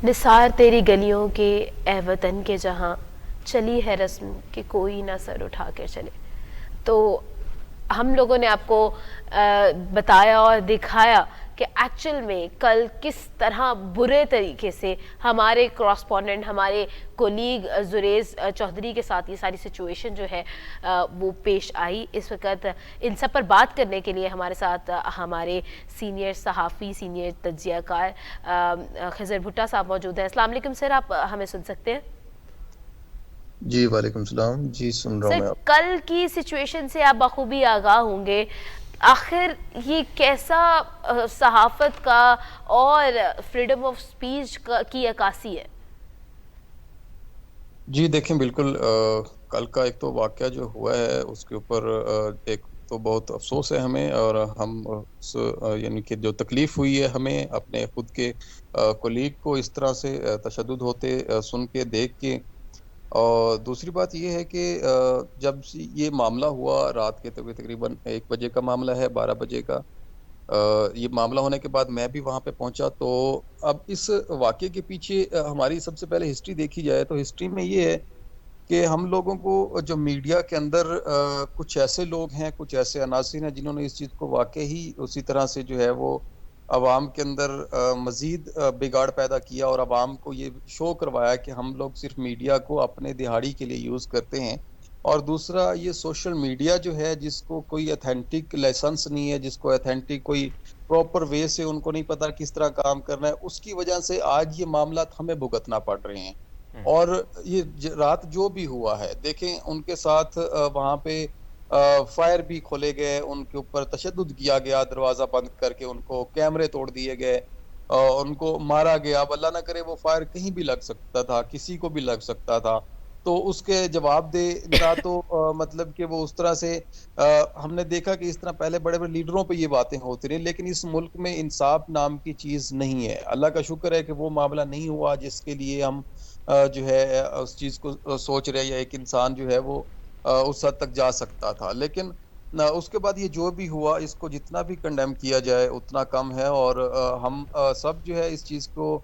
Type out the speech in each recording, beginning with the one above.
نثار تیری گلیوں کے اے وطن کے جہاں، چلی ہے رسم کہ کوئی نہ سر اٹھا کر چلے. تو ہم لوگوں نے آپ کو بتایا اور دکھایا کہ ایکچول میں کل کس طرح برے طریقے سے ہمارے کراسپونڈنٹ، ہمارے کولیگ زریز چودھری کے ساتھ یہ ساری سچویشن جو ہے وہ پیش آئی. اس وقت ان سب پر بات کرنے کے لیے ہمارے ساتھ ہمارے سینئر صحافی، سینئر تجزیہ کار خضر بھٹا صاحب موجود ہیں. السلام علیکم سر، آپ ہمیں سن سکتے ہیں؟ جی وعلیکم السلام. جی سن رہا ہوں سر، میں آپ. کل کی سچویشن سے آپ بخوبی آگاہ ہوں گے. آخر یہ کیسا صحافت کا اور فریڈم آف سپیچ کی عکاسی ہے؟ جی دیکھیں بالکل کل کا ایک تو واقعہ جو ہوا ہے اس کے اوپر ایک تو بہت افسوس ہے ہمیں، اور ہم یعنی کہ جو تکلیف ہوئی ہے ہمیں اپنے خود کے کولیگ کو اس طرح سے تشدد ہوتے سن کے دیکھ کے. اور دوسری بات یہ ہے کہ جب یہ معاملہ ہوا رات کے تقریباً 1 بجے کا معاملہ ہے، 12 بجے کا یہ معاملہ ہونے کے بعد میں بھی وہاں پہ پہنچا. تو اب اس واقعے کے پیچھے ہماری سب سے پہلے ہسٹری دیکھی جائے تو ہسٹری میں یہ ہے کہ ہم لوگوں کو جو میڈیا کے اندر کچھ ایسے لوگ ہیں، کچھ ایسے عناصر ہیں جنہوں نے اس چیز کو واقعی ہی اسی طرح سے جو ہے وہ عوام کے اندر مزید بگاڑ پیدا کیا، اور عوام کو یہ شو کروایا کہ ہم لوگ صرف میڈیا کو اپنے دہاڑی کے لیے یوز کرتے ہیں. اور دوسرا یہ سوشل میڈیا جو ہے جس کو کوئی اتھینٹک لائسنس نہیں ہے، جس کو اتھینٹک کوئی پراپر وے سے ان کو نہیں پتا کس طرح کام کرنا ہے، اس کی وجہ سے آج یہ معاملات ہمیں بھگتنا پڑ رہے ہیں. اور یہ رات جو بھی ہوا ہے دیکھیں ان کے ساتھ وہاں پہ فائر بھی کھولے گئے، ان کے اوپر تشدد کیا گیا، دروازہ بند کر کے ان کو کیمرے توڑ دیے گئے، ان کو مارا گیا. اب اللہ نہ کرے وہ فائر کہیں بھی لگ سکتا تھا، کسی کو بھی لگ سکتا تھا. تو اس کے جواب دے نہ تو مطلب کہ وہ اس طرح سے ہم نے دیکھا کہ اس طرح پہلے بڑے بڑے لیڈروں پہ یہ باتیں ہوتی رہی، لیکن اس ملک میں انصاف نام کی چیز نہیں ہے. اللہ کا شکر ہے کہ وہ معاملہ نہیں ہوا جس کے لیے ہم جو ہے اس چیز کو سوچ رہے، یا ایک انسان جو ہے وہ اس حد تک جا سکتا تھا. لیکن اس کے بعد یہ جو بھی ہوا اس کو جتنا بھی کنڈیم کیا جائے اتنا کم ہے. اور ہم سب جو ہے اس چیز کو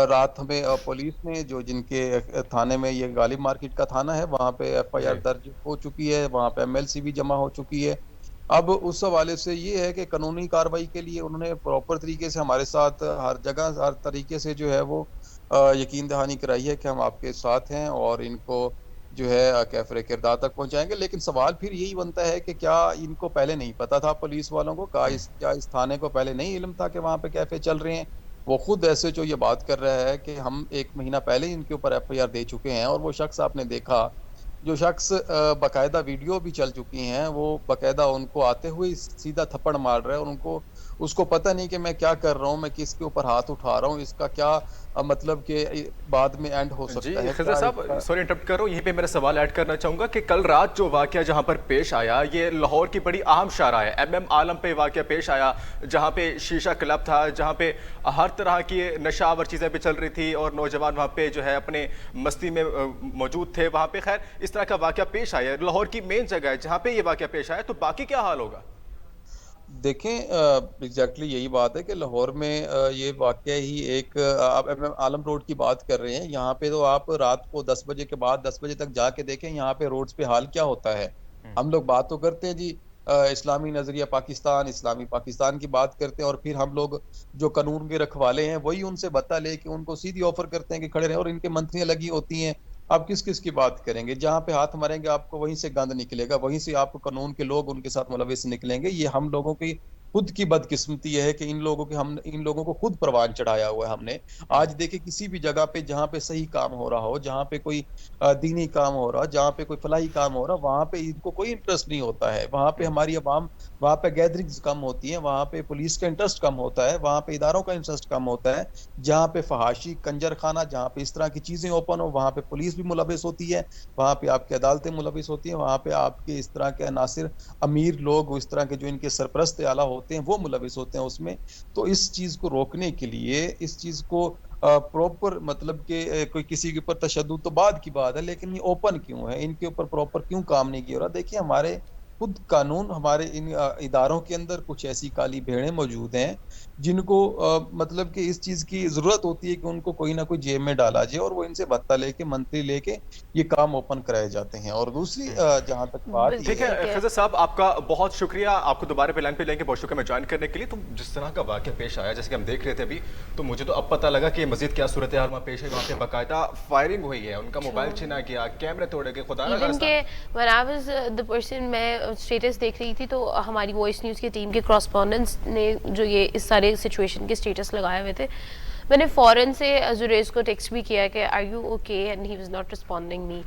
رات ہمیں پولیس نے جو جن کے تھانے میں، یہ غالب مارکیٹ کا تھانہ ہے، وہاں پہ ایف آئی آر درج ہو چکی ہے، وہاں پہ MLC بھی جمع ہو چکی ہے. اب اس حوالے سے یہ ہے کہ قانونی کارروائی کے لیے انہوں نے پراپر طریقے سے ہمارے ساتھ ہر جگہ ہر طریقے سے جو ہے وہ یقین دہانی کرائی ہے کہ ہم آپ کے ساتھ ہیں اور ان کو جو ہے کیفر کردار تک پہنچائیں گے. لیکن سوال پھر یہی بنتا ہے کہ کیا ان کو پہلے نہیں پتا تھا پولیس والوں کو؟ کیا اس تھانے کو پہلے نہیں علم تھا کہ وہاں پہ کیفے چل رہے ہیں؟ وہ خود ایسے جو یہ بات کر رہا ہے کہ ہم 1 مہینہ پہلے ہی ان کے اوپر FIR دے چکے ہیں. اور وہ شخص آپ نے دیکھا جو شخص باقاعدہ ویڈیو بھی چل چکی ہیں، وہ باقاعدہ ان کو آتے ہوئے سیدھا تھپڑ مار رہا ہے، اور ان کو اس کو پتہ نہیں کہ میں کیا کر رہا ہوں، میں کس کے اوپر ہاتھ اٹھا رہا ہوں، اس کا کیا مطلب کہ بعد میں اینڈ ہو سکتا جی ہے، خضر کیا صاحب، اس کا. سوری انٹرپٹ کر رہا ہوں، یہیں پہ میرا سوال ایڈ کرنا چاہوں گا کہ کل رات جو واقعہ جہاں پر پیش آیا یہ لاہور کی بڑی اہم شاہراہ ہے MM عالم پہ واقعہ پیش آیا، جہاں پہ شیشہ کلب تھا، جہاں پہ ہر طرح کی نشہ آور چیزیں بھی چل رہی تھی اور نوجوان وہاں پہ جو ہے اپنے مستی میں موجود تھے. وہاں پہ خیر اس طرح کا واقعہ پیش آیا، لاہور کی مین جگہ ہے جہاں پہ یہ واقعہ پیش آیا، تو باقی کیا حال ہوگا؟ دیکھیں ایگزیکٹلی یہی بات ہے کہ لاہور میں یہ واقعہ ہی ایک آپ عالم روڈ کی بات کر رہے ہیں. یہاں پہ تو آپ رات کو 10 بجے کے بعد 10 بجے تک جا کے دیکھیں یہاں پہ روڈز پہ حال کیا ہوتا ہے. ہم لوگ بات تو کرتے ہیں جی اسلامی نظریہ پاکستان، اسلامی پاکستان کی بات کرتے ہیں، اور پھر ہم لوگ جو قانون کے رکھوالے ہیں وہی ان سے بتا لے کے ان کو سیدھی آفر کرتے ہیں کہ کھڑے رہیں، اور ان کے منتریاں لگی ہوتی ہیں. آپ کس کس کی بات کریں گے؟ جہاں پہ ہاتھ ماریں گے آپ کو وہیں سے گند نکلے گا، وہیں سے آپ کو قانون کے لوگ ان کے ساتھ ملوث نکلیں گے. یہ ہم لوگوں کی خود کی بدقسمتی ہے کہ ان لوگوں کو خود پروان چڑھایا ہوا ہے ہم نے. آج دیکھیں کسی بھی جگہ پہ جہاں پہ صحیح کام ہو رہا ہو، جہاں پہ کوئی دینی کام ہو رہا، جہاں پہ کوئی فلاحی کام ہو رہا، وہاں پہ ان کو کوئی انٹرسٹ نہیں ہوتا ہے. وہاں پہ ہماری عوام، وہاں پہ گیدرنگز کم ہوتی ہیں، وہاں پہ پولیس کا انٹرسٹ کم ہوتا ہے، وہاں پہ اداروں کا انٹرسٹ کم ہوتا ہے. جہاں پہ فحاشی، کنجر خانہ، جہاں پہ اس طرح کی چیزیں اوپن ہو وہاں پہ پولیس بھی ملوث ہوتی ہے، وہاں پہ آپ کی عدالتیں ملوث ہوتی ہیں، وہاں پہ آپ کے اس طرح کے عناصر، امیر لوگ، اس طرح کے جو ان کے سرپرست اعلیٰ ہوتے ہیں وہ ملوث ہوتے ہیں اس میں. تو اس چیز کو روکنے کے لیے، اس چیز کو پراپر مطلب کہ کوئی کسی کے اوپر تشدد تو بعد کی بات ہے، لیکن یہ اوپن کیوں ہے، ان کے اوپر پراپر کیوں کام نہیں کیا رہا؟ دیکھیے ہمارے خود قانون ہمارے ان اداروں کے اندر کچھ ایسی کالی بھیڑیں موجود ہیں جن کو مطلب کہ اس چیز کی ضرورت ہوتی ہے کہ ان کو کوئی نہ کوئی جیب میں ڈالا جائے اور وہ ان سے بھتہ لے کے منتری لے کے یہ کام اوپن کرائے جاتے ہیں. اور دوسری جہاں تک بات یہ ٹھیک ہے خضر صاحب، آپ کا بہت شکریہ، آپ کو دوبارہ پہ لائن پہ لیں گے. بہت شکریہ میں جوائن کرنے کے لیے. تو جس طرح کا واقعہ پیش آیا جیسے کہ ہم دیکھ رہے تھے ابھی، تو مجھے تو اب پتہ لگا کہ مزید کیا صورتحال وہاں پیش ہے. وہاں پہ باقاعدہ فائرنگ ہوئی ہے، ان کا موبائل چھینا گیا، کیمرے توڑے گئے. خدا نہ when I was the person، میں اسٹیٹس دیکھ رہی تھی تو ہماری وائس نیوز کی ٹیم کے کورسپونڈنٹس نے جو یہ اس سارے سچویشن کے اسٹیٹس لگائے ہوئے تھے، میں نے فوراً سے زریز کو ٹیکسٹ بھی کیا کہ are you okay, and he was not responding me.